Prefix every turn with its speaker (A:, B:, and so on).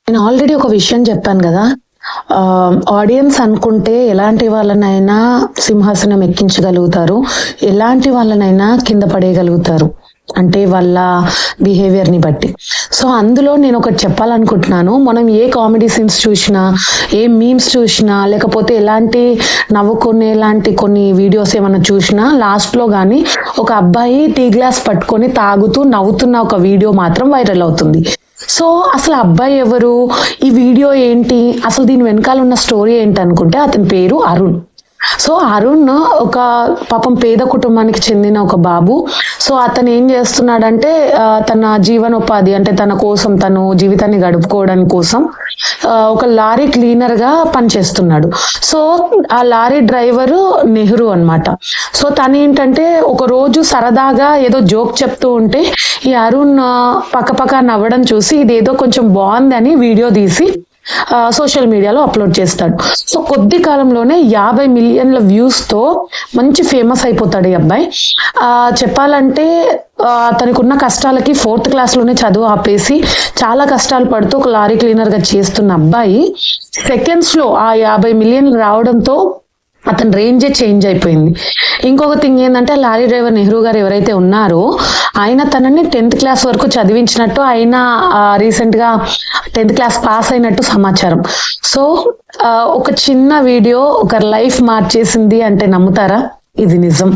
A: నేను ఆల్రెడీ ఒక విషయం చెప్పాను కదా. ఆడియన్స్ అనుకుంటే ఎలాంటి వాళ్ళనైనా సింహాసనం ఎక్కించగలుగుతారు, ఎలాంటి వాళ్ళనైనా కింద పడేయగలుగుతారు, అంటే వాళ్ళ బిహేవియర్ని బట్టి. సో అందులో నేను ఒకటి చెప్పాలనుకుంటున్నాను. మనం ఏ కామెడీ సీన్స్ చూసినా, ఏ మీమ్స్ చూసినా, లేకపోతే ఎలాంటి నవ్వుకునేలాంటి కొన్ని వీడియోస్ ఏమైనా చూసినా, లాస్ట్లో కానీ ఒక అబ్బాయి టీ గ్లాస్ పట్టుకొని తాగుతూ నవ్వుతున్న ఒక వీడియో మాత్రం వైరల్ అవుతుంది. సో అసలు అబ్బాయి ఎవరు, ఈ వీడియో ఏంటి, అసలు దీని వెనకాల ఉన్న స్టోరీ ఏంటి అనుకుంటే అతని పేరు అరుణ్. సో అరుణ్ ఒక పాపం పేద కుటుంబానికి చెందిన ఒక బాబు. సో అతను ఏం చేస్తున్నాడంటే తన జీవనోపాధి, అంటే తన కోసం, తను జీవితాన్ని గడుపుకోవడానికి కోసం ఒక లారీ క్లీనర్ గా పనిచేస్తున్నాడు. సో ఆ లారీ డ్రైవరు నెహ్రూ అన్నమాట. సో తను ఏంటంటే ఒక రోజు సరదాగా ఏదో జోక్ చెప్తూ ఉంటే ఈ అరుణ్ పక్కపక్క నవ్వడం చూసి ఇదేదో కొంచెం బాగుందని వీడియో తీసి సోషల్ మీడియాలో అప్లోడ్ చేస్తాడు. సో కొద్ది కాలంలోనే 50 మిలియన్ల వ్యూస్ తో మంచి ఫేమస్ అయిపోతాడు ఈ అబ్బాయి. చెప్పాలంటే తనకు ఉన్న కష్టాలకి 4th క్లాస్లోనే చదువు ఆపేసి చాలా కష్టాలు పడుతూ ఒక లారీ క్లీనర్ గా చేస్తున్న అబ్బాయి సెకండ్స్ లో ఆ 50 మిలియన్లు రావడంతో అతని రేంజే చేంజ్ అయిపోయింది. ఇంకొక థింగ్ ఏంటంటే లారీ డ్రైవర్ నెహ్రూ గారు ఎవరైతే ఉన్నారో ఆయన తనని 10th క్లాస్ వరకు చదివించినట్టు, ఆయన రీసెంట్ గా 10th క్లాస్ పాస్ అయినట్టు సమాచారం. సో ఒక చిన్న వీడియో ఒక లైఫ్ మార్చేసింది అంటే నమ్ముతారా? ఇది నిజం.